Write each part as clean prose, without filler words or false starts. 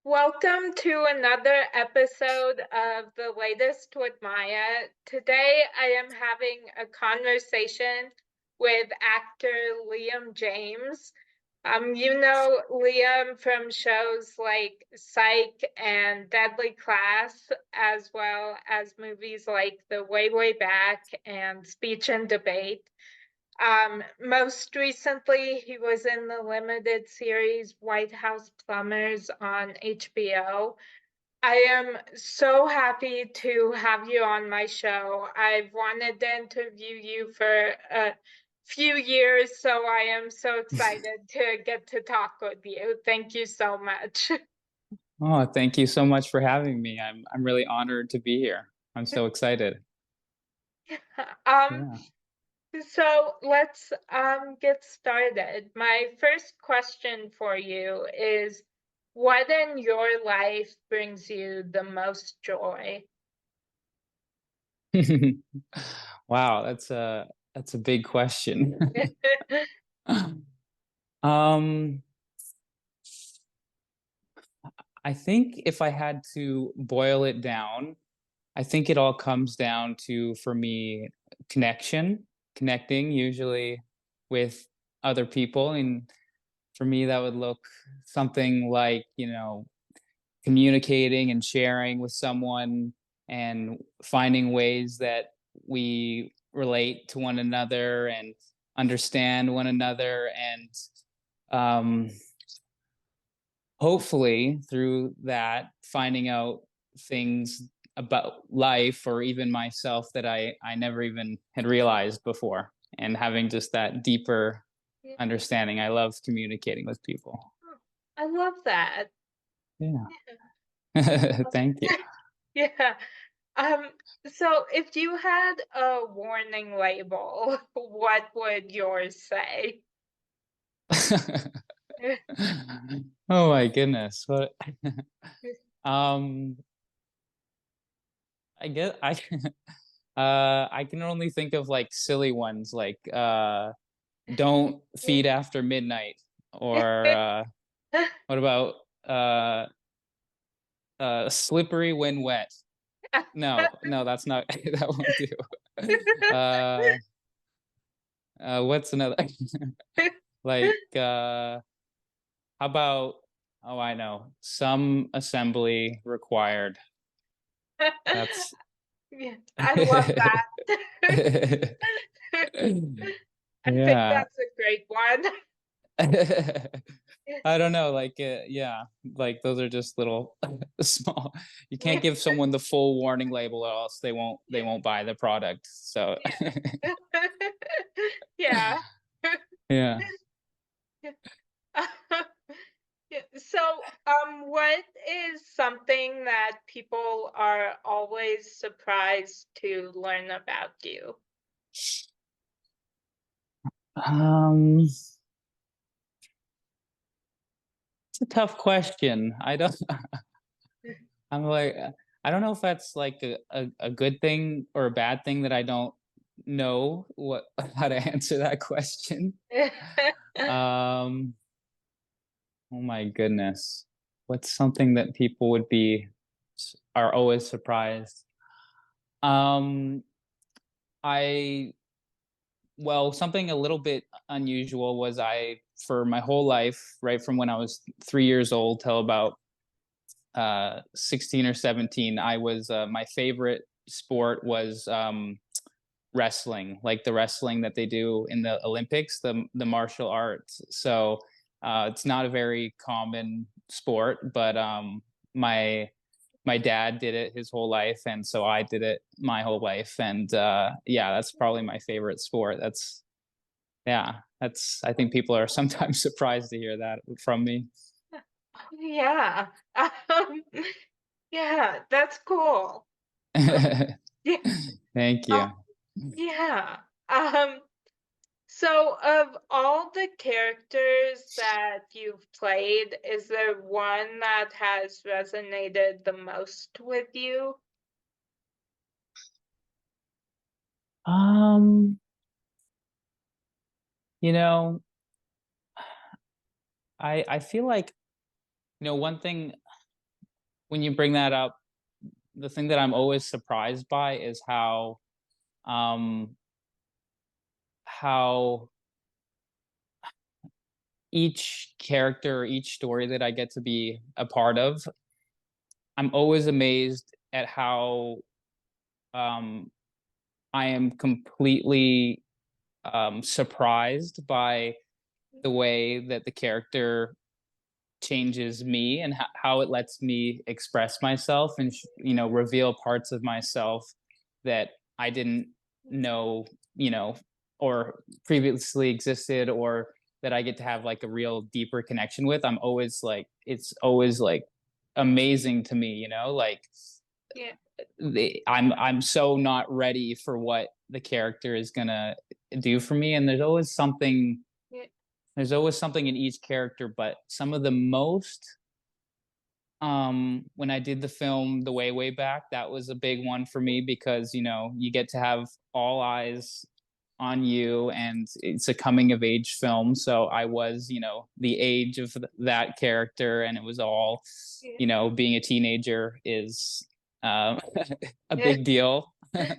Welcome to another episode of The Latest with Maya. Today I am having a conversation with actor Liam James. You know Liam from shows like Psych and Deadly Class, as well as movies like The Way, Way Back and Speech and Debate. Most recently, he was in the limited series White House Plumbers on HBO. I am so happy to have you on my show. I've wanted to interview you for a few years, so I am so excited to get to talk with you. Thank you so much. Oh, thank you so much for having me. I'm really honored to be here. I'm so excited. Um, Yeah. so let's get started. My first question for you is, what in your life brings you the most joy? Wow, that's a big question. Um, I think if I had to boil it down, I think it all comes down to, for me, connecting usually with other people. And for me, that would look something like, communicating and sharing with someone and finding ways that we relate to one another and understand one another and um, hopefully through that finding out things about life or even myself that I never even had realized before, and having just that deeper Yeah, understanding. I love communicating with people. I love that. Yeah. Yeah. Thank you. Yeah. Um, so if you had a warning label, what would yours say? Oh my goodness. What um I guess I can only think of like silly ones like don't feed after midnight, or what about uh slippery when wet. No, no, that's not that won't do. What's another like how about, oh, I know, some assembly required. That's Yeah, I love that. I think yeah. that's a great one. I don't know, like, yeah, like those are just little small. You can't give someone the full warning label, or else they won't buy the product. So, Yeah. yeah. Yeah, so, what is something that people are always surprised to learn about you? It's a tough question. I don't. I'm like, I don't know if that's like a good thing or a bad thing that I don't know what how to answer that question. Um, oh my goodness. What's something that people would be are always surprised? Um, I well, something a little bit unusual was, I for my whole life, right from when I was 3 years old till about 16 or 17, I was my favorite sport was wrestling, like the wrestling that they do in the Olympics, the martial arts. So it's not a very common sport, but my my dad did it his whole life, and so I did it my whole life. And yeah, that's probably my favorite sport. That's yeah, that's I think people are sometimes surprised to hear that from me. Yeah. Um, yeah, that's cool. Yeah. Thank Um, you. yeah. Um, so of all the characters that you've played, is there one that has resonated the most with you? um you know I feel like, one thing. when you bring that up, the thing that I'm always surprised by is um how each character or each story that I get to be a part of, I'm always amazed at how um I am completely surprised by the way that the character changes me and how it lets me express myself and reveal parts of myself that I didn't know, or previously existed, or that I get to have like a real deeper connection with. I'm always like, it's always like amazing to me, like Yeah. I'm so not ready for what the character is gonna do for me, and Yeah. there's always something in each character, but some of the most when I did the film The Way Back, that was a big one for me because you get to have all eyes on you, and it's a coming of age film, so I was the age of that character, and it was all Yeah. being a teenager is um a Yeah. big deal,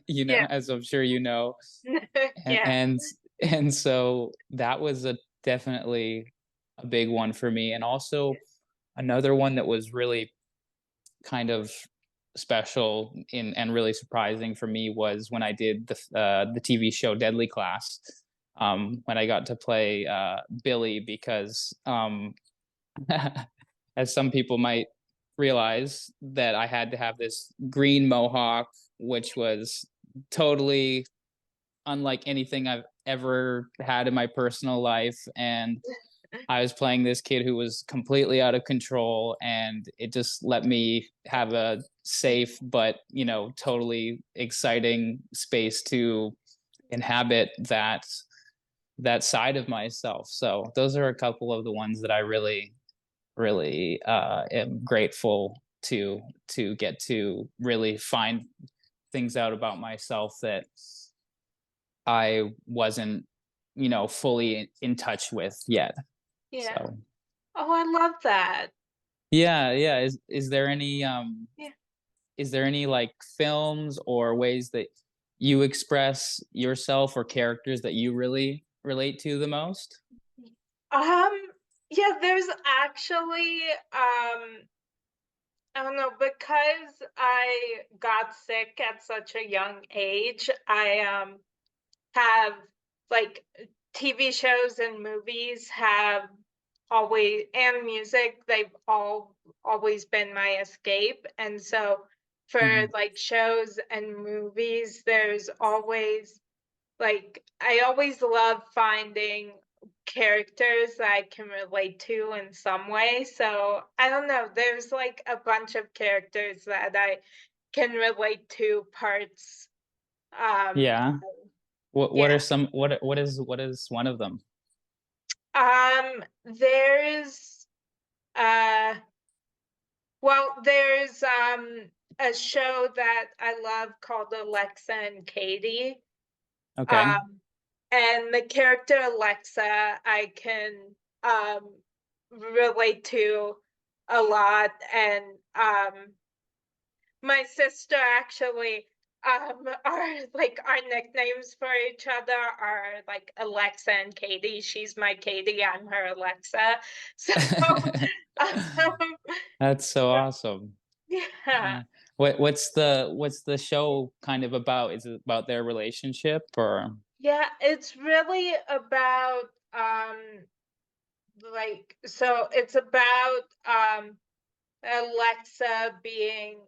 Yeah. as I'm sure you know. and Yeah. and, and so that was a definitely a big one for me. And also another one that was really kind of special in and really surprising for me was when I did the TV show Deadly Class, when I got to play Billy, because as some people might realize, that I had to have this green mohawk, which was totally unlike anything I've ever had in my personal life. And I was playing this kid who was completely out of control, and it just let me have a safe but, totally exciting space to inhabit that side of myself. So those are a couple of the ones that I really, really am grateful to get to really find things out about myself that I wasn't, fully in touch with yet. Yeah. So Oh, I love that. yeah, yeah. Yeah. Is there any like films or ways that you express yourself or characters that you really relate to the most? Um, yeah, there's actually, I don't know, because I got sick at such a young age, I have like TV shows and movies have always and music, they've all always been my escape. And so for Mhm. like shows and movies, there's always like I always love finding characters that I can relate to in some way. So I don't know, there's like a bunch of characters that I can relate to parts. Yeah. What Yeah. are some what is one of them? There's uh there's a show that I love called Alexa and Katie. Okay. Um and the character Alexa I can relate to a lot. And my sister actually are like our nicknames for each other are like Alexa and Katie. She's my Katie, I'm her Alexa. So um, That's so awesome. yeah. Yeah. What's the show kind of about? Is it about their relationship or? Yeah, it's really about so it's about Alexa being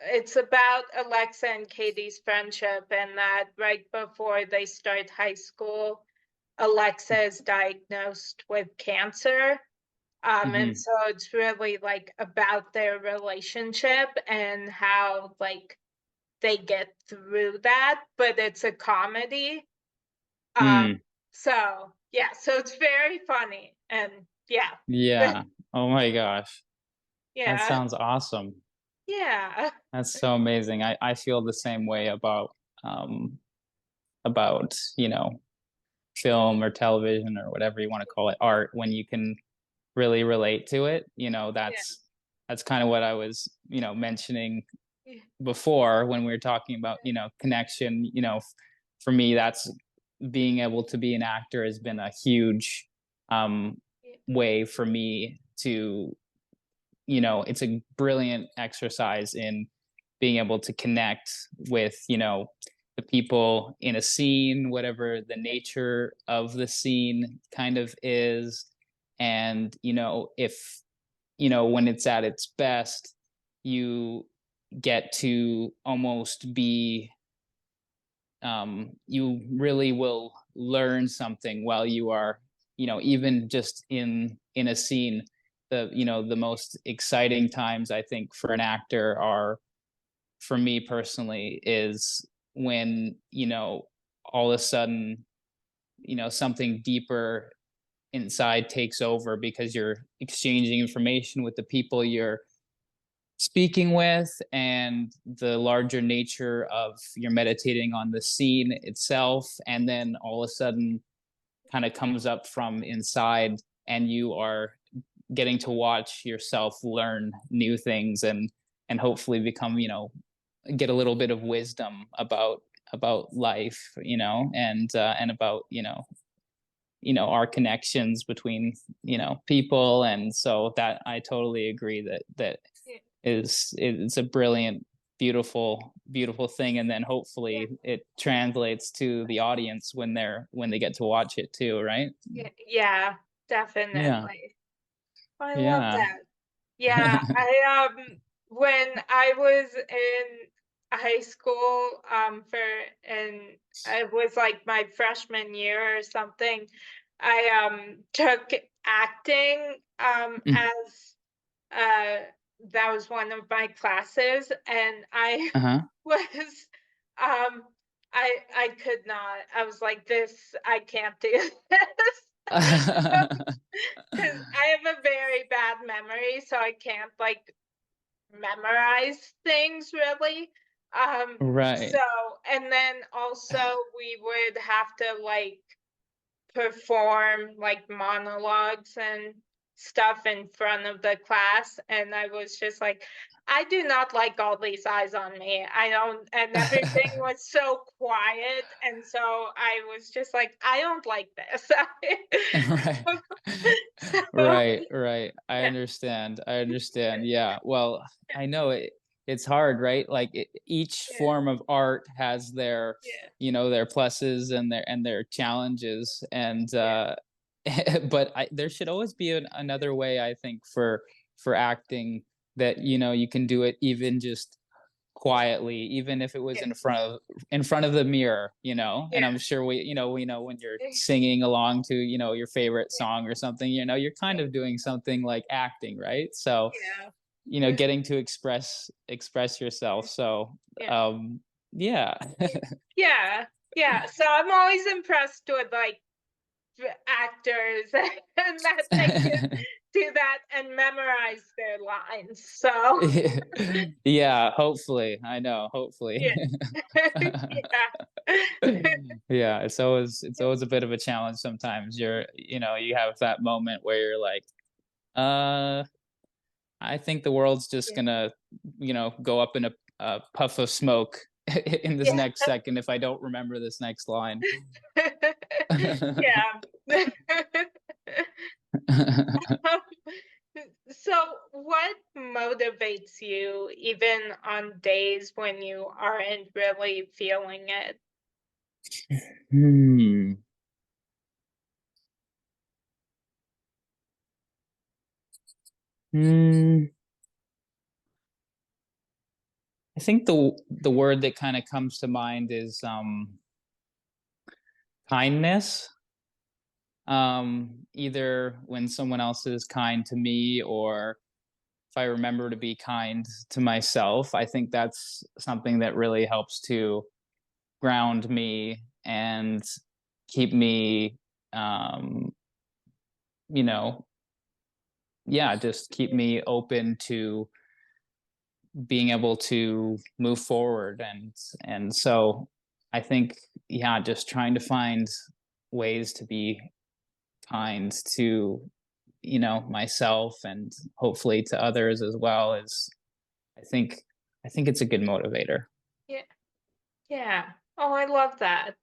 it's about Alexa and Katie's friendship, and that right before they start high school, Alexa is diagnosed with cancer. And Mhm. so it's really like about their relationship and how like they get through that, but it's a comedy. Um, Mm. so yeah, so it's very funny and yeah. Yeah. Oh my gosh. That Yeah. sounds awesome. Yeah. That's so amazing. I feel the same way um about, film or television or whatever you want to call it, art, when you can really relate to it, Yeah. that's kind of what I was, mentioning Yeah, before when we were talking about, connection. For me, that's being able to be an actor has been a huge um, yeah, way for me to, it's a brilliant exercise in being able to connect with, the people in a scene, whatever the yeah, nature of the scene kind of is. And, if, when it's at its best, you get to almost be, you really will learn something while you are, even just in a scene. The most exciting times I think for an actor are, for me personally, is when, all of a sudden, something deeper inside takes over because you're exchanging information with the people you're speaking with, and the larger nature of you're meditating on the scene itself, and then all of a sudden kind of comes up from inside, and you are getting to watch yourself learn new things, and hopefully become, get a little bit of wisdom about life, and about, our connections between, people. And so that I totally agree that yeah, is it's a brilliant, beautiful thing, and then yeah, hopefully it translates to the audience when they get to watch it too, right? yeah, yeah, Yeah, definitely. I love yeah. that. Yeah, I when I was in high school, and it was like my freshman year or something, I took acting Mm. as uh that was one of my classes, and I Uh-huh. was um I could not. I was like, this, I can't do this. Because I have a very bad memory, so I can't like memorize things really. So Right. and then also we would have to like perform like monologues and stuff in front of the class, and I was just like, I do not like all these eyes on me. I don't, and everything was so quiet, and so I was just like, I don't like this. Right. So Right. I yeah, understand. I understand. Yeah. Well, I know it's hard, right? Like each yeah, form of art has their, yeah, their pluses and their challenges, and yeah, but there should always be another way, I think, for acting, that, you can do it even just quietly, even if it was yeah, in front of the mirror, and yeah, I'm sure we know when you're yeah, singing along to, your favorite yeah, song or something, you're kind of doing something like acting, right? So, yeah, getting to express yourself. So, yeah, um yeah. yeah, yeah. So I'm always impressed with like actors and that they can do that and memorize their lines. So Yeah, hopefully. I know, hopefully. yeah, yeah, Yeah, it's always a bit of a challenge sometimes. You have that moment where you're like, uh I think the world's just yeah, gonna, go up in a puff of smoke in this yeah, next second if I don't remember this next line. yeah. So, what motivates you even on days when you aren't really feeling it? Hmm. Hmm. I think the word that kind of comes to mind is kindness. Either when someone else is kind to me, or if I remember to be kind to myself, I think that's something that really helps to ground me and keep me, um, you know, yeah, just keep me open to being able to move forward. And so I think, yeah, just trying to find ways to be kind to, myself and hopefully to others as well is I think I think it's a good motivator. Yeah. Yeah. Oh, I love that.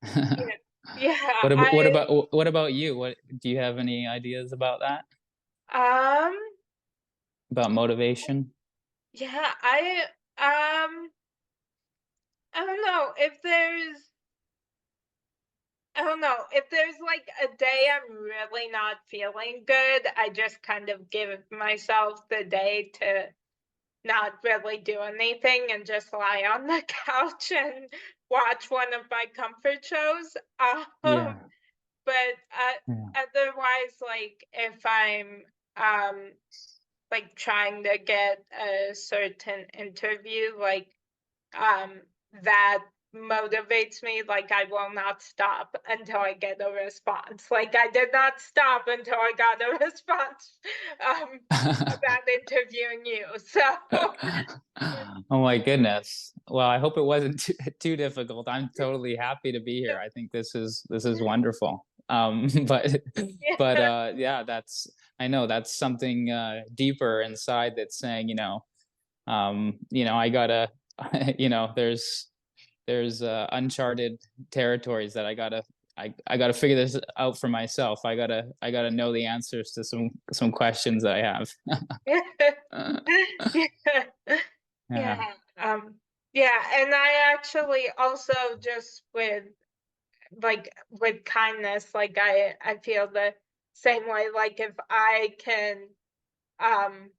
Yeah. Yeah. What about you? What do you have any ideas about that? Um, About motivation? yeah, I don't know if there's like a day I'm really not feeling good, I just kind of give myself the day to not really do anything and just lie on the couch and watch one of my comfort shows. Yeah. But Yeah. otherwise, like if I'm um like trying to get a certain interview, like um that motivates me. Like I will not stop until I get a response. Like I did not stop until I got a response um about interviewing you. So Oh my goodness. Well, I hope it wasn't too difficult. I'm totally happy to be here. I think this is wonderful. But yeah, yeah, that's I know that's something deeper inside that's saying, I gotta, there's uncharted territories that I gotta figure this out for myself. I gotta know the answers to some questions that I have. yeah. Yeah. Yeah, yeah, and I actually also just with kindness, like I feel the same way. Like if I can um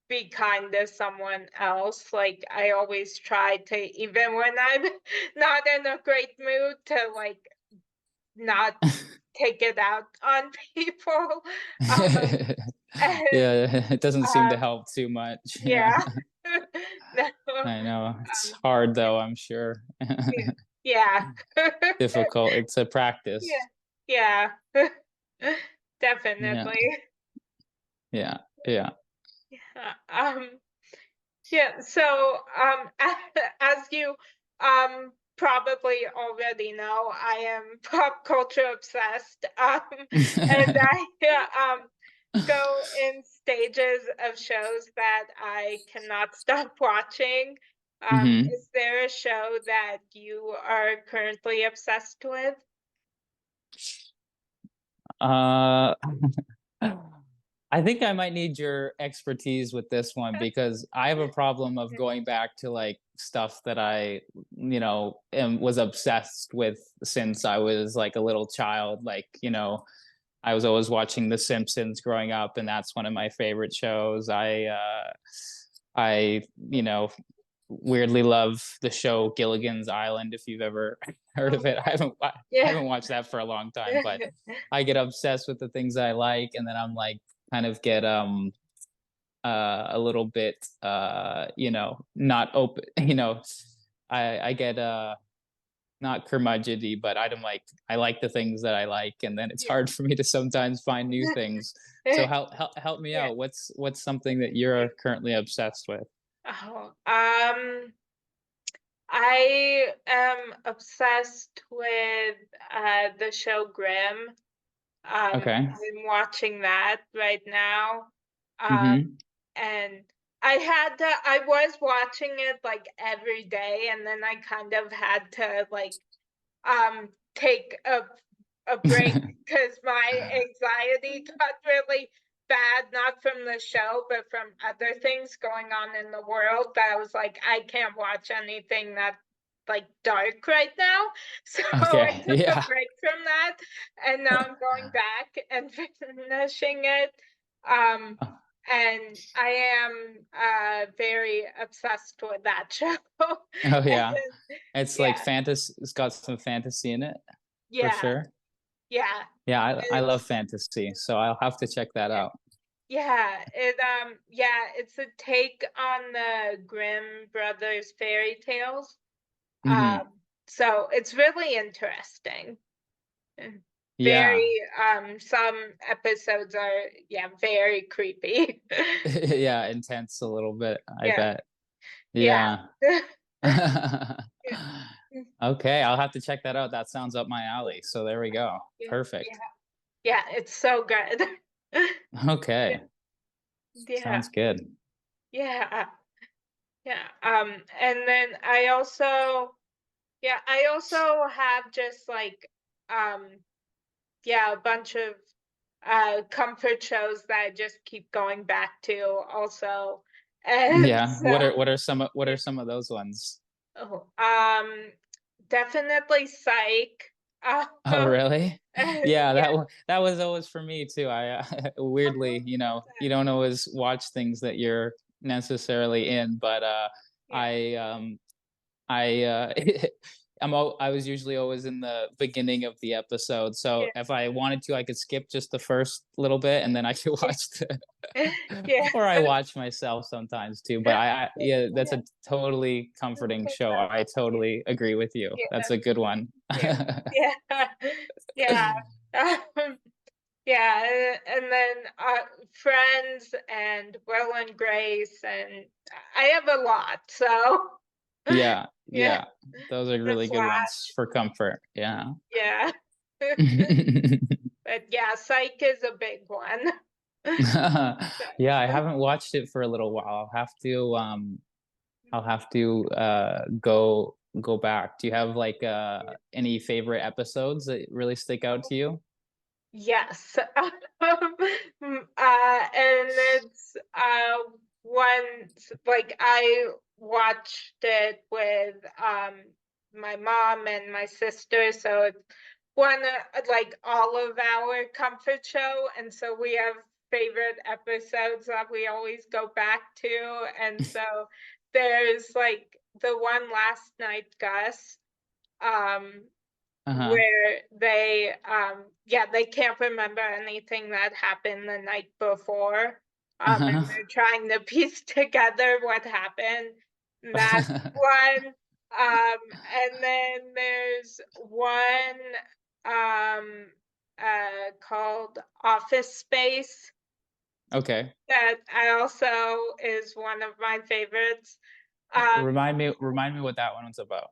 be kind to someone else, like I always try to, even when I'm not in a great mood, to like not take it out on people. Um, and Yeah, it doesn't seem to um, help too much. Yeah. yeah, no, I know. It's um, hard though, I'm sure. yeah. Difficult. It's a Yeah. practice. Yeah. Yeah. Definitely. Yeah. Yeah. Yeah. Yeah, so as you probably already know, I am pop culture obsessed. And I go in stages of shows that I cannot stop watching. Mhm. Is there a show that you are currently obsessed with? Uh I think I might need your expertise with this one because I have a problem of going back to like stuff that was obsessed with since I was like a little child. Like, I was always watching The Simpsons growing up, and that's one of my favorite shows. I weirdly love the show Gilligan's Island. If you've ever heard Oh of it, I yeah. haven't watched that for a long time, but I get obsessed with the things I like, and then I'm like kind of get a little bit not open. I get not curmudgeony, but I like the things that I like, and then it's Yeah. hard for me to sometimes find new things. So help me Yeah. out. What's something that you're currently obsessed with? Oh, I am obsessed with the show Grimm. Okay. I'm watching that right now. Um, Mm-hmm. and I was watching it like every day, and then I kind of had to like take a break because my anxiety got really bad, not from the show, but from other things going on in the world, that I was like, I can't watch anything that's like dark right now. So I Okay. took a Yeah. break from that, and now I'm going back and finishing it. Um and I am very obsessed with that show. Oh And yeah. It's like yeah, fantasy. It's got some fantasy in it for yeah, sure. yeah. Yeah, I love It's fantasy, so I'll have to check that out. yeah, it's a take on the Grimm brothers fairy tales. Hmm. So it's really interesting. And Yeah. very some episodes are very creepy. Yeah, intense a little bit, I Yeah, bet. yeah. Yeah. Okay, I'll have to check that out. That sounds up my alley. So there we go. Yeah, Perfect. yeah. Yeah, it's so good. Okay, Yeah, sounds good. yeah, yeah. And then I also have just like, um, yeah, a bunch of comfort shows that I just keep going back to also. And Yeah, so, what yeah. are some of those ones? Oh, definitely Psych. Oh, really? Yeah, Yeah, that was always for me too. I weirdly, you know, you don't always watch things that you're necessarily in, but yeah, I I I was usually always in the beginning of the episode, so yeah, if I wanted to, I could skip just the first little bit, and then I could yeah, watch the yeah, or I watch myself sometimes too. But I yeah, that's a totally comforting show. I totally agree with you. yeah, That's a good one. yeah, yeah, yeah. Um, yeah, and then Friends and Will and Grace, and I have a lot, so Yeah, yeah, yeah. Those are really that's good why. ones for comfort. Yeah. Yeah. But yeah, Psych is a big one. Yeah, I haven't watched it for a little while. I'll have to go back. Do you have like any favorite episodes that really stick out to you? Yes. And it's once like I watched it with my mom and my sister, so it's one like all of our comfort show, and so we have favorite episodes that we always go back to, and so there's like the one last night, Gus. Um, Uh-huh. where they can't remember anything that happened the night before, and Uh-huh. they're trying to piece together what happened. And that's one. And then there's one called Office Space Okay. that I also is one of my favorites. Um, Remind me what that one was about.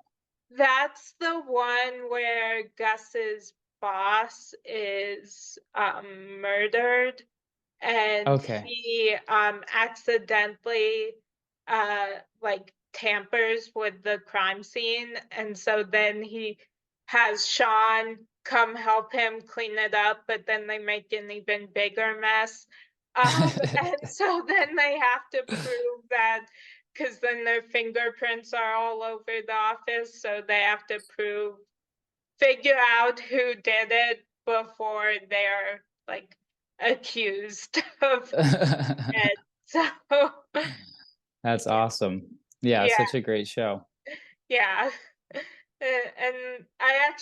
That's the one where Gus's boss is murdered, and Okay. he accidentally like tampers with the crime scene, and so then he has Sean come help him clean it up, but then they make an even bigger mess. And so then they have to prove that, because then their fingerprints are all over the office, so they have to figure out who did it before they're like accused of it. So That's awesome. Yeah, it's yeah, such a great show. yeah. And I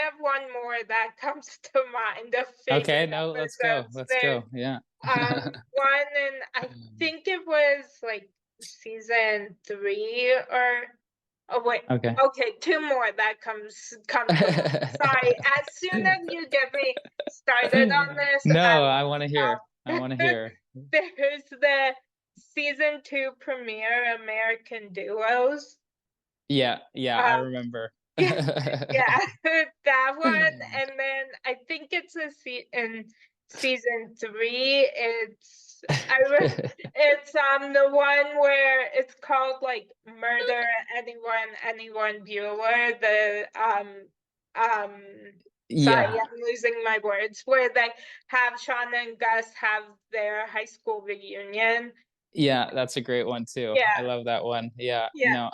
have one more that comes to mind of Okay, favorite no, let's go. episodes. Let's There's go. Yeah. one, and I think it was like season 3 or oh wait, Okay. okay, 2 more that come to mind. Sorry, as soon as you get me started on this, I No, I will want to hear. I stop. want to hear. There's the season 2 premiere, American Duos. Yeah, yeah, I Um, remember. yeah, yeah, that one, and then I think it's in season 3. It's the one where it's called like Murder Anyone Bueller. Um sorry, Yeah, I'm losing my words. Where they have Shauna and Gus have their high school reunion. yeah, that's a great one too. I Yeah, love that one. Yeah, yeah, no.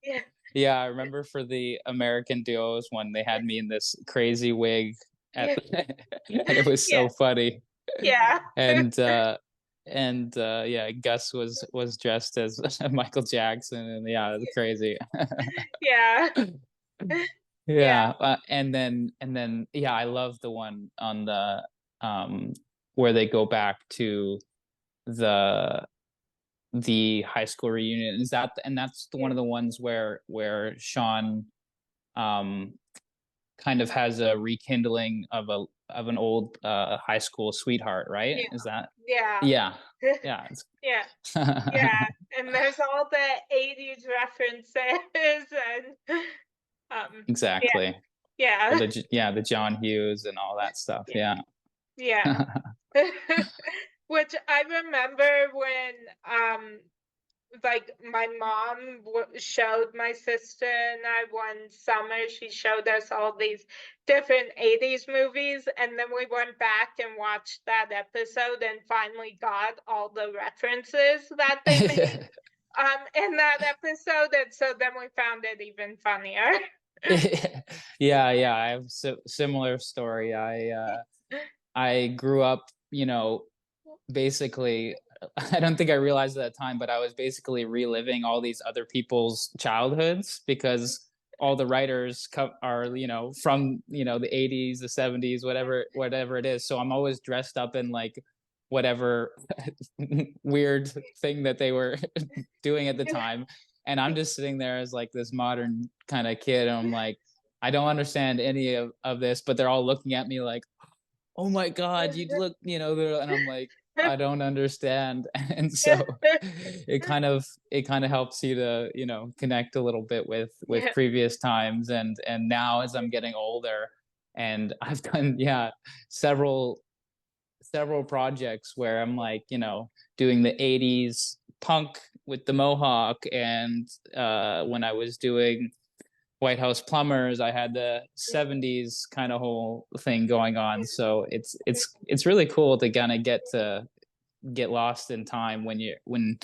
yeah, Yeah, I remember for the American Duos one, they had me in this crazy wig at yeah, and it was yeah, so funny. yeah, And yeah, Gus was dressed as Michael Jackson and yeah, it was crazy. yeah, yeah, Yeah, and then yeah, I love the one on the where they go back to the high school reunion. Is that and that's the, one yeah, of the ones where Sean um kind of has a rekindling of an old high school sweetheart, right? yeah, Is that yeah, yeah. Yeah, it's yeah. Yeah, and there's all the 80s references and yeah, exactly. Or yeah, the yeah, the John Hughes and all that stuff. yeah, Yeah. Yeah. Which I remember when, like, my mom showed my sister and I one summer, she showed us all these different 80s movies, and then we went back and watched that episode and finally got all the references that they made, in that episode, and so then we found it even funnier. Yeah, yeah, I have similar story. I grew up, basically, I don't think I realized at that time, but I was basically reliving all these other people's childhoods because all the writers are, from, the 80s, the 70s, whatever it is. So I'm always dressed up in like whatever weird thing that they were doing at the time. And I'm just sitting there as like this modern kind of kid. And I'm like, I don't understand any of this, but they're all looking at me like, oh my God, you look, and I'm like, I don't understand. And so it kind of helps you to, connect a little bit with Yeah, previous times. And now as I'm getting older, and I've done, yeah, several several projects where I'm like, doing the 80s punk with the mohawk, and when I was doing White House Plumbers, I had the 70s kind of whole thing going on. So it's really cool to kind of get lost in time when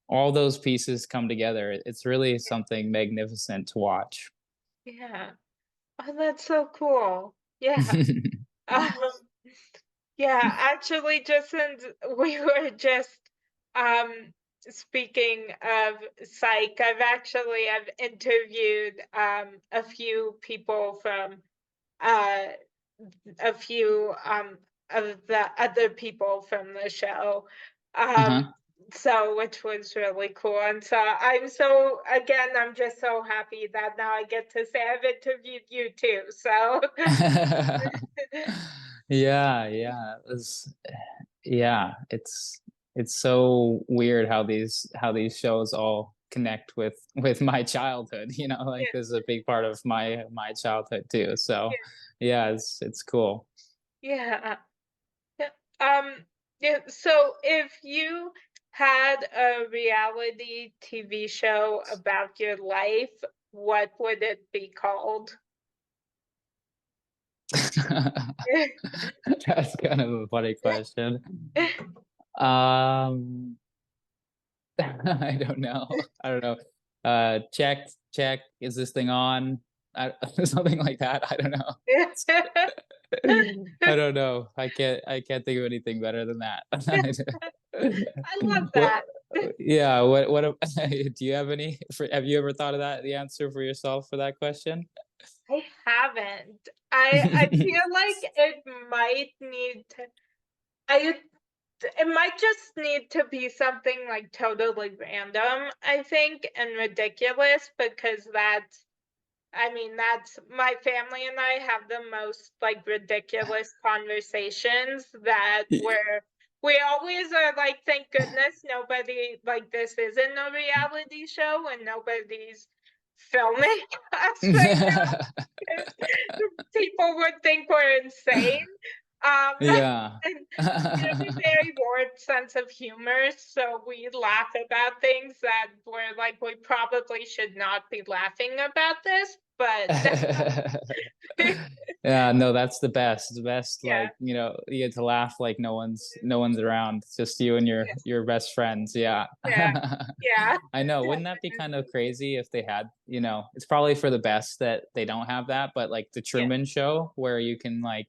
all those pieces come together. It's really something magnificent to watch. yeah. Oh, that's so cool. Yeah. Um, yeah, actually, just since we were just um speaking of psych, I've interviewed a few people from uh a few of the other people from the show. Um Uh-huh. so which was really cool. And so I'm so again, I'm just so happy that now I get to say I've interviewed you too. So Yeah, yeah. Yeah, it's so weird how these shows all connect with my childhood, like yeah, this is a big part of my childhood too. So yeah, it's cool. yeah. Yeah. Yeah, so if you had a reality TV show about your life, what would it be called? That's kind of a funny question. Um I don't know. I don't know. Check, is this thing on? Something like that. I don't know. I don't know. I can't think of anything better than that. I love What that. yeah, do you have have you ever thought of that the answer for yourself for that question? I haven't. I feel like it might need to I it might just need to be something like totally random, I think, and ridiculous because I mean, that's my family and I have the most like ridiculous conversations that where we always are like, thank goodness nobody like this isn't a reality show and nobody's filming us right now because people would think we're insane. Um, Yeah. and we have a very warped sense of humor, so we laugh about things that we're like, we probably should not be laughing about this, but Yeah, no, that's the best. The best, yeah, like, you get to laugh like no one's around. It's just you and your yeah, your best friends. Yeah. yeah, yeah, I know. Wouldn't that be kind of definitely. crazy if they had, it's probably for the best that they don't have that, but like the Yeah. Truman Show where you can like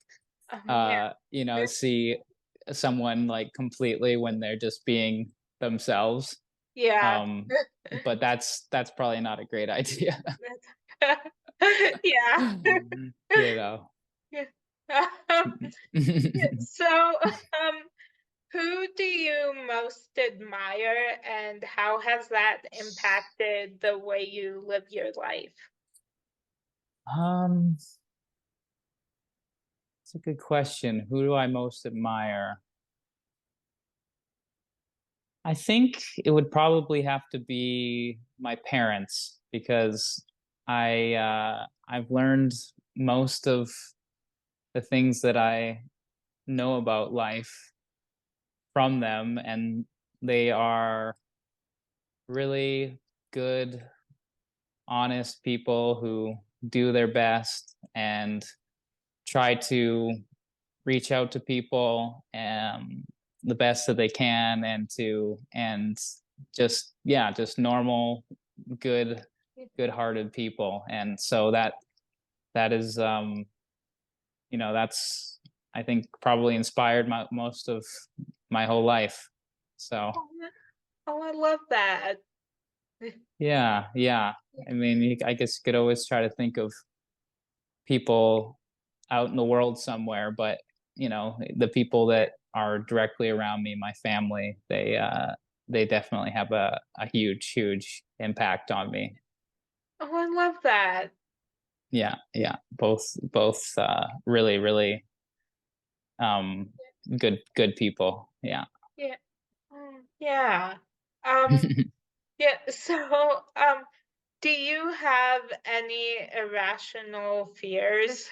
Yeah. see someone like completely when they're just being themselves. Yeah. Um, but that's probably not a great idea. Yeah. You know. Yeah. Um, yeah, so, who do you most admire, and how has that impacted the way you live your life? Um, it's a good question. Who do I most admire? I think it would probably have to be my parents because I've learned most of the things that I know about life from them, and they are really good, honest people who do their best and try to reach out to people the best that they can, and just, yeah, just normal, good, good-hearted people. And so that is, that's, I think, probably inspired most of my whole life. So Oh, oh, I love that. yeah, yeah. I mean, I guess you could always try to think of people out in the world somewhere, but the people that are directly around me, my family, they definitely have a huge, huge impact on me. Oh, I love that. Yeah, yeah. Both really, really um good people. Yeah. Yeah. Yeah. Um, yeah, so do you have any irrational fears?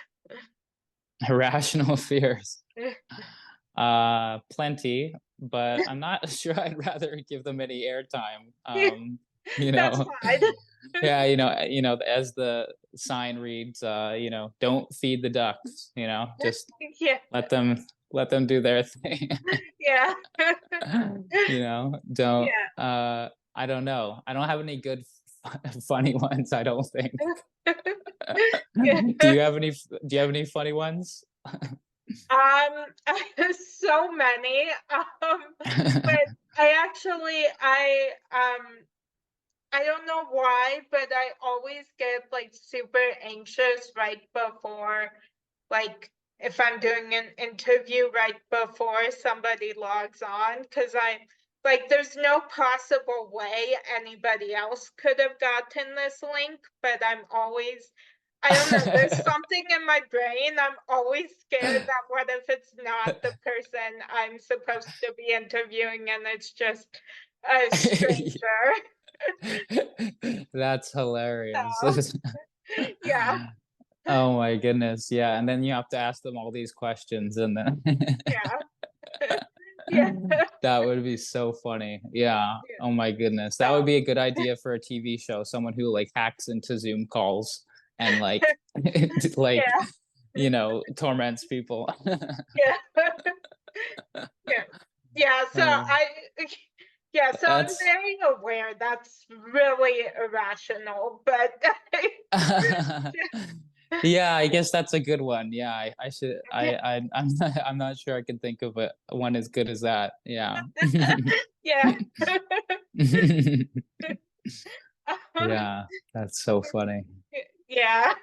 Irrational fears. Plenty, but I'm not sure I'd rather give them any airtime. You That's know, fine. yeah, as the sign reads, don't feed the ducks, just Yeah, let them let them do their thing. yeah. Don't Yeah. I don't know. I don't have any good funny ones, I don't think. Yeah. Do you have any funny ones? So many. But I don't know why, but I always get like super anxious right before, like, if I'm doing an interview right before somebody logs on, because there's no possible way anybody else could have gotten this link, but I don't know, there's something in my brain. I'm always scared that what if it's not the person I'm supposed to be interviewing and it's just a stranger? That's hilarious. So, yeah, Oh my goodness. Yeah. And then you have to ask them all these questions, and then yeah, yeah, that would be so funny. Yeah. yeah. Oh my goodness. That would So, be a good idea for a TV show. Someone who like hacks into Zoom calls and like like, yeah, torments people. yeah, yeah, yeah. Uh, Yeah, so I'm that's very aware that's really irrational, but yeah, I guess that's a good one. Yeah, I should yeah, I'm not sure I can think of one as good as that. Yeah. yeah. Yeah, that's so funny. Yeah.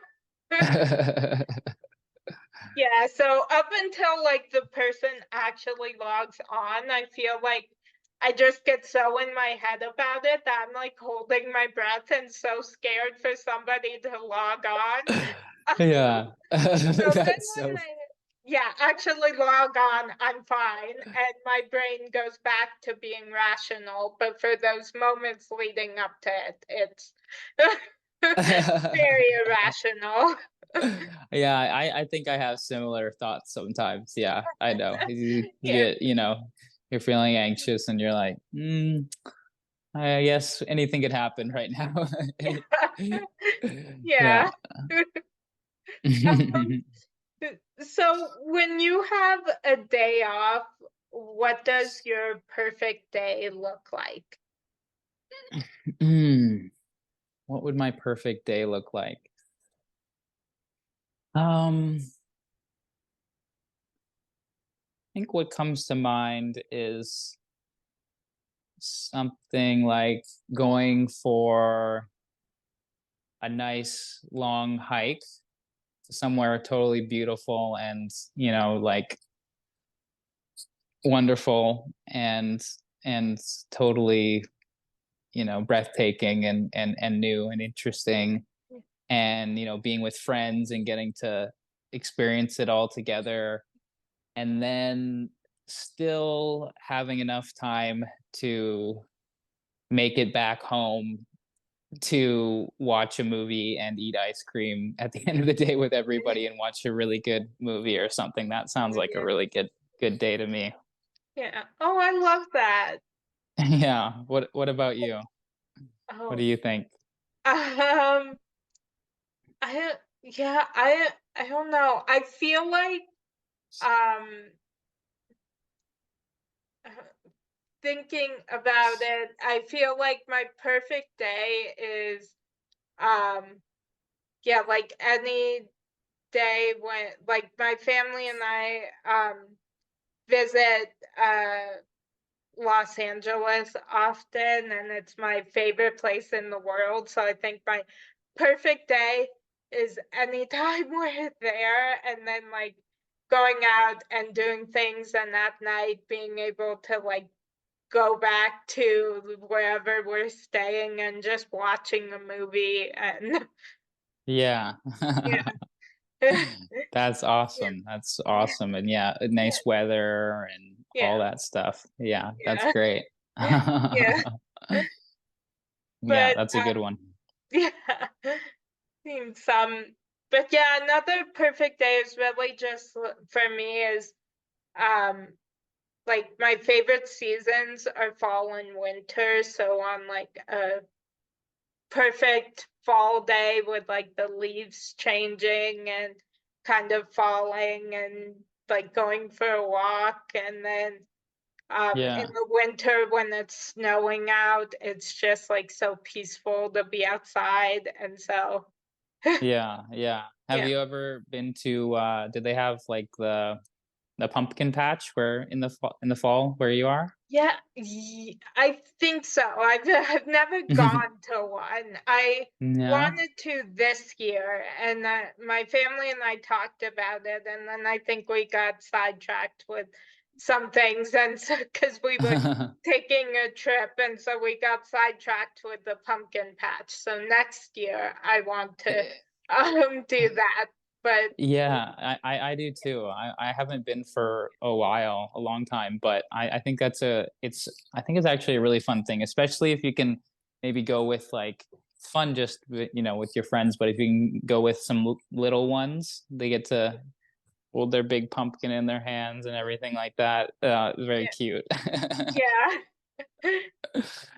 Yeah, so up until like the person actually logs on, I feel like I just get so in my head about it that I'm like holding my breath and so scared for somebody to log on. Yeah. So then That's when so yeah, actually log on, I'm fine, and my brain goes back to being rational. But for those moments leading up to it, it's very irrational. Yeah, I think I have similar thoughts sometimes. Yeah, I know. You Yeah. get, you're feeling anxious and you're like, I guess anything could happen right now. Yeah. Yeah. So when you have a day off, what does your perfect day look like? What would my perfect day look like? I think what comes to mind is something like going for a nice long hike to somewhere totally beautiful and, like, wonderful, and totally, breathtaking, and new and interesting, and being with friends and getting to experience it all together, and then still having enough time to make it back home to watch a movie and eat ice cream at the end of the day with everybody and watch a really good movie or something. That sounds like a Yeah. really good good day to me. Yeah. Oh, I love that. Yeah. What about you? What do Oh, you think? um, yeah, I don't know. I feel like, um, uh, thinking about it, I feel like my perfect day is, um, yeah, like any day when, like, my family and I, visit, Los Angeles often, and it's my favorite place in the world. So I think my perfect day is anytime we're there, and then like going out and doing things, and that night being able to like go back to wherever we're staying and just watching a movie and Yeah. yeah. That's Yeah, awesome. That's yeah, awesome. And yeah, yeah, nice weather and all yeah, that stuff. Yeah, that's yeah, great. yeah. Yeah, But that's a good one. yeah. Some, but yeah, another perfect day is really just for me is um like my favorite seasons are fall and winter. So on like a perfect fall day with like the leaves changing and kind of falling and like going for a walk, and then in Yeah. the winter when it's snowing out, it's just like so peaceful to be outside, and so Yeah, yeah. Have yeah. you ever been to did they have like the pumpkin patch where in the fall where you are? Yeah, I think so. I've never gone to one. I No. wanted to this year, and my family and I talked about it, and then I think we got sidetracked with some things, and so because we were taking a trip, and so we got sidetracked with the pumpkin patch. So next year I want to do that. But Yeah, I do too. I haven't been for a while, a long time, but I think I think it's actually a really fun thing, especially if you can maybe go with like it's fun just with your friends, but if you can go with some little ones, they get to hold their big pumpkin in their hands and everything like that. It's very yeah, cute. yeah,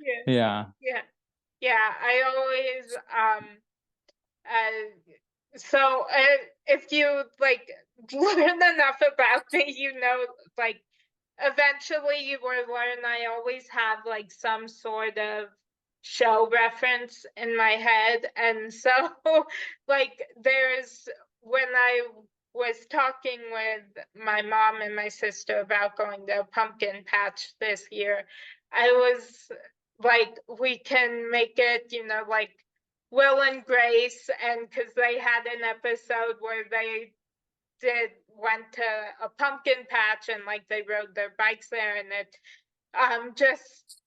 yeah, Yeah. yeah. Yeah, I always so if you like learn enough about me, like eventually you will learn I always have like some sort of show reference in my head. And so like there's when I was talking with my mom and my sister about going to a pumpkin patch this year, I was like, we can make it, like Will and Grace, and because they had an episode where they did went to a pumpkin patch and like they rode their bikes there, and it just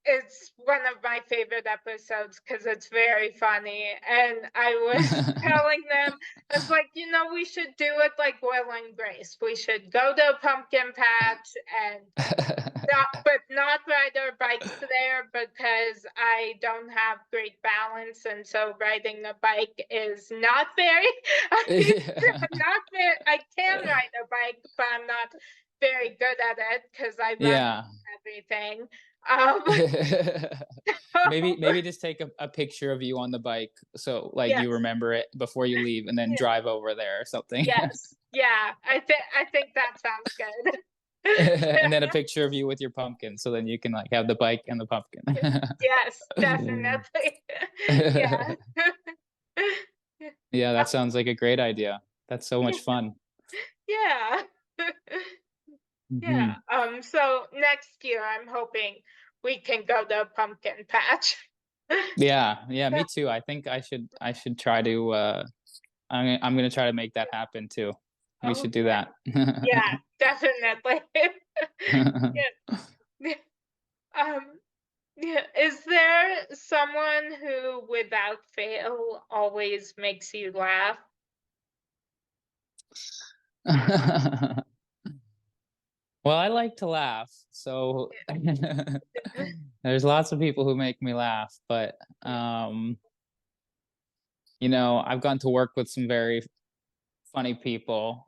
it's one of my favorite episodes because it's very funny. And I was telling them, I was like, we should do it like Will and Grace. We should go to a pumpkin patch and not ride our bikes there because I don't have great balance, and so riding a bike is not very. I'm not very. I can ride a bike, but I'm not very good at it because I run Yeah. everything. Um, Maybe just take a picture of you on the bike so like you yes, remember it before you leave and then yeah, drive over there or something. yes, yeah. I think that sounds good. And then a picture of you with your pumpkin so then you can like have the bike and the pumpkin. Yes, definitely. Yeah. Yeah, that sounds like a great idea. That's so much fun. Yeah. Yeah. Mhm. So next year I'm hoping we can go to a pumpkin patch. Yeah, yeah, me too. I think I should try to I'm gonna try to make that happen too. We Oh should do yeah. that. Yeah, definitely. Yeah. Um, yeah. Is there someone who without fail always makes you laugh? Well, I like to laugh, so there's lots of people who make me laugh, but I've gotten to work with some very funny people.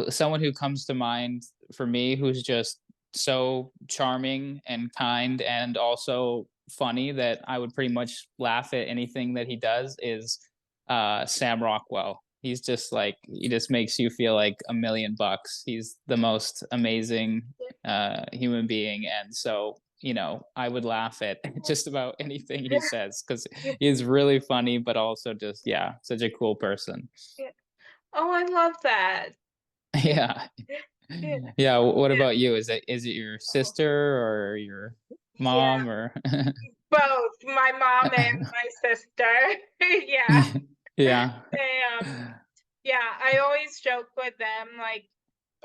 someone who comes to mind for me who's just so charming and kind and also funny that I would pretty much laugh at anything that he does is Sam Rockwell. He's just like he just makes you feel like $1,000,000. He's the most amazing human being, and so I would laugh at just about anything he says because he's really funny, but also just yeah, such a cool person. Yeah. Oh, I love that. Yeah. Yeah. Yeah. Yeah, what Yeah. about you? Is it your sister or your Yeah. mom or Both my mom and my sister. Yeah. Yeah. They yeah, I always joke with them like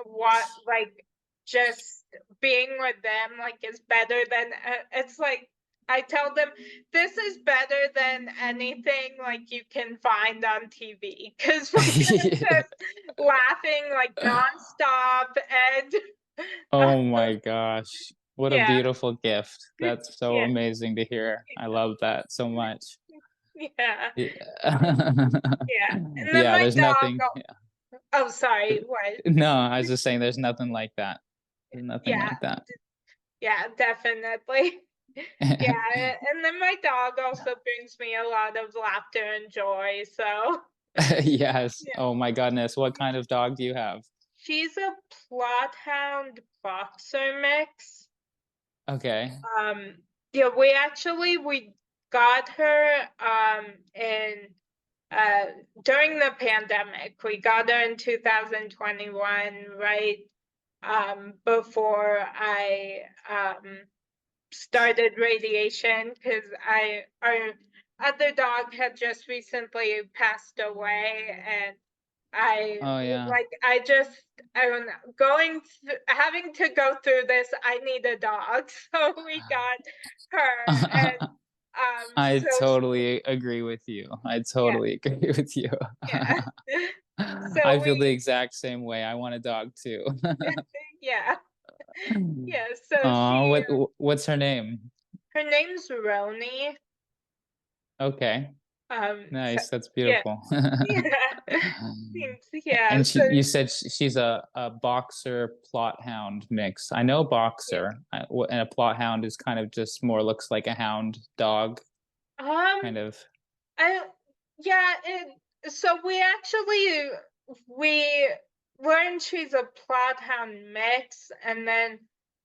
what like just being with them like is better than it's like I tell them this is better than anything like you can find on TV because we are just laughing like nonstop and Oh my gosh. What a yeah, beautiful gift. That's so yeah, amazing to hear. I love that so much. yeah, Yeah. yeah. And then Yeah, my there's dog. nothing. Oh, oh, sorry. What? No, I was just saying there's nothing like that. There's nothing Yeah, like that. yeah, definitely. Yeah, and then my dog also brings me a lot of laughter and joy. So Yes. yeah, Oh my goodness. What kind of dog do you have? she's a plot hound boxer mix. Okay. Um, yeah, we got her in uh during the pandemic. We got her in 2021, right before I started radiation because I our other dog had just recently passed away and I Oh was yeah. like I don't know having to go through this I need a dog so we got her and I so totally agree with you. I yeah totally agree with you. yeah so I feel the we exact same way. I want a dog too. yeah yeah so Aw, she what's her name? her name's Roni Okay, so nice. That's yeah beautiful. yeah thanks yeah And so you said she's a boxer plot hound mix. I know yeah boxer, and a plot hound is kind of just more looks like a hound dog, um kind of. I yeah, so we learned she's a Bloodhound mix, and then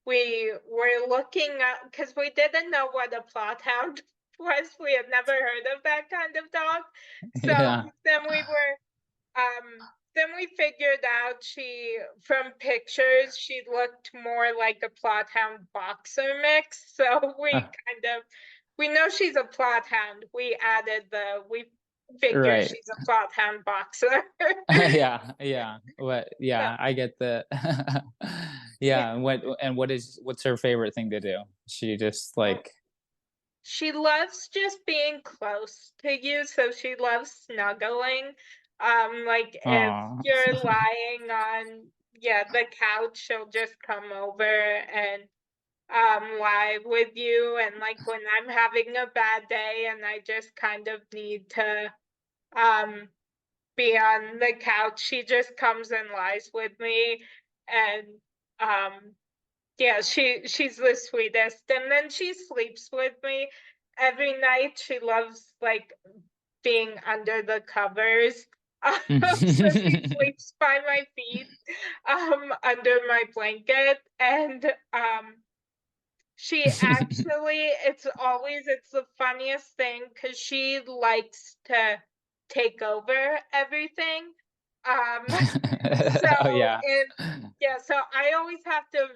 we were looking up because we didn't know what a Bloodhound was. We had never heard of that kind of dog. So Yeah. then we were then we figured out from pictures, she looked more like a Bloodhound boxer mix. So we know she's a Bloodhound. We figure Right. she's a Bloodhound boxer. Yeah, yeah. So, Yeah, I get the yeah. yeah, what's her favorite thing to do? She just Oh, like she loves just being close to you, so she loves snuggling. Like if oh you're lying on the couch, she'll just come over and lie with you. And like when I'm having a bad day and I just kind of need to um be on the couch, she just comes and lies with me. And um yeah, she's the sweetest. And then she sleeps with me every night. She loves like being under the covers. So she sleeps by my feet, under my blanket, and she actually, it's the funniest thing because she likes to take over everything. Um, so Oh yeah. so I always have to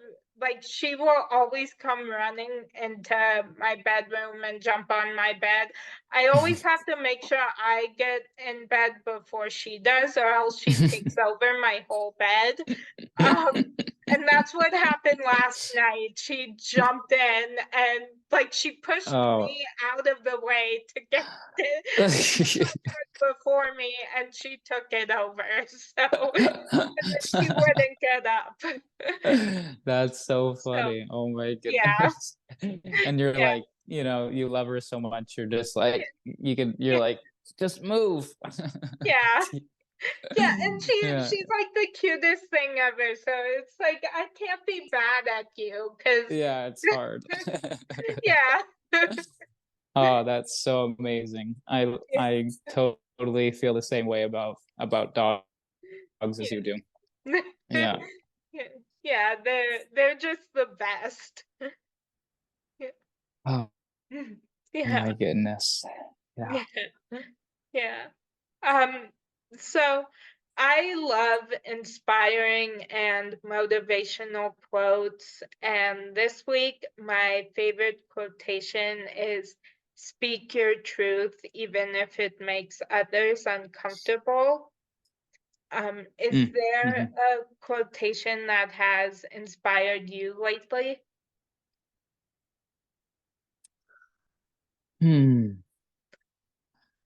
like she will always come running into my bedroom and jump on my bed. I always have to make sure I get in bed before she does, or else she takes over my whole bed. Um, and that's what happened last night. She jumped in and like she pushed Oh. me out of the way to get before me and she took it over. So and then she wouldn't get up. That's so So funny. Oh my yeah, goodness. And you're yeah, like, you love her so much. You're just like, yeah, you're yeah, like, just move. yeah. Yeah, and Yeah, she's like the cutest thing ever. So it's like I can't be mad at you because yeah, it's hard. yeah. Oh, that's so amazing. I totally feel the same way about dogs as you do. Yeah. Yeah. Yeah, yeah, they're just the best. Yeah. Oh Yeah. my goodness. Yeah. Yeah. Yeah. Um, so I love inspiring and motivational quotes. And this week, my favorite quotation is speak your truth, even if it makes others uncomfortable. Is Mm, there mhm. a quotation that has inspired you lately? Hmm.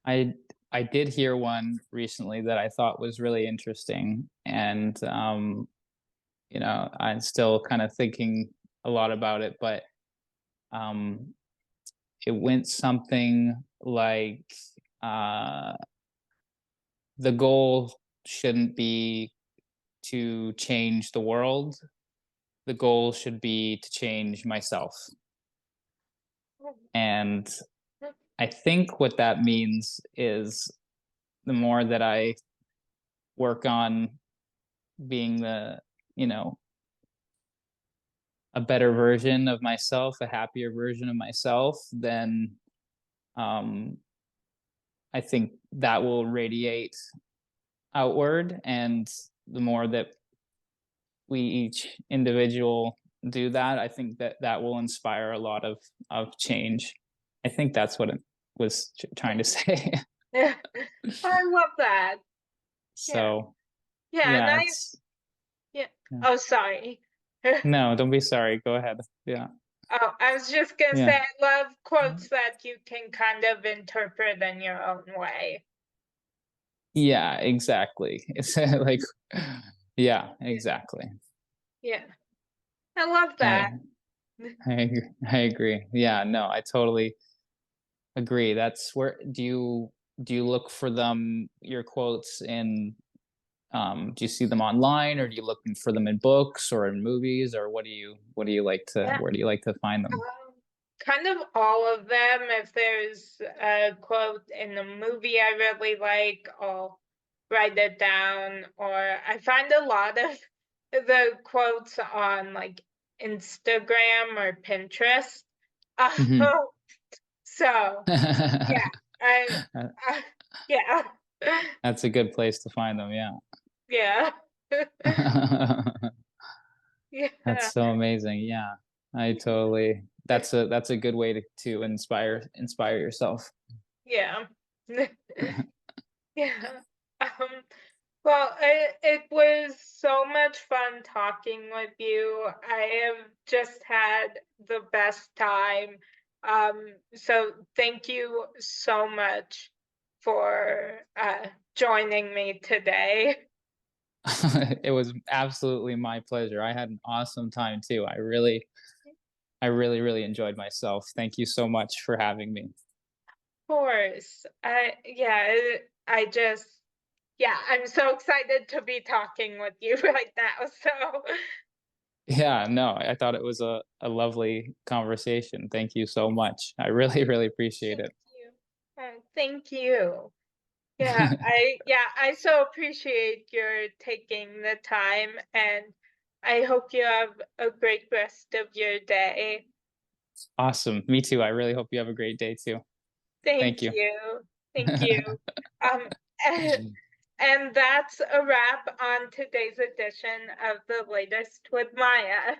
I I did hear one recently that I thought was really interesting, and I'm still kind of thinking a lot about it, but um, it went something like, uh, the goal shouldn't be to change the world. The goal should be to change myself. And I think what that means is the more that I work on being you know, a better version of myself, a happier version of myself, then um, I think that will radiate outward. And the more that we each individual do that, I think that that will inspire a lot of change. I think that's what it was trying to say. I love that. Yeah. So Yeah, and yeah, I it's yeah. yeah. Oh, sorry. No, don't be sorry. Go ahead. Yeah, Oh, I was just gonna say yeah, I love quotes that you can kind of interpret in your own way. yeah. Exactly. It's like, yeah, Yeah. exactly. Yeah. I love that. I I agree. Yeah, no, I totally agree. That's where do you look for your quotes in do you see them online, or do you look for them in books or in movies, or what do you like to Yeah. where do you like to find them? Kind of all of them. If there's a quote in a movie I really like, I'll write it down. Or I find a lot of the quotes on like Instagram or Pinterest. Mhm. Uh, so yeah, I, I yeah, That's a good place to find them, yeah. yeah, yeah, That's so amazing, yeah. I totally that's a good way to inspire yourself. yeah, yeah. Um, well, it was so much fun talking with you. I have just had the best time. So thank you so much for joining me today. It was absolutely my pleasure. I had an awesome time too. I really enjoyed myself. Thank you so much for having me. Course. I just yeah, I'm so excited to be talking with you right now. So Yeah, no, I thought it was a lovely conversation. Thank you so much. I really, really appreciate thank it. you. Thank you. I so appreciate your taking the time and I hope you have a great rest of your day. Awesome. Me too. I really hope you have a great day too. Thank Thank you. you. Thank you. Um, and that's a wrap on today's edition of the latest with Maya.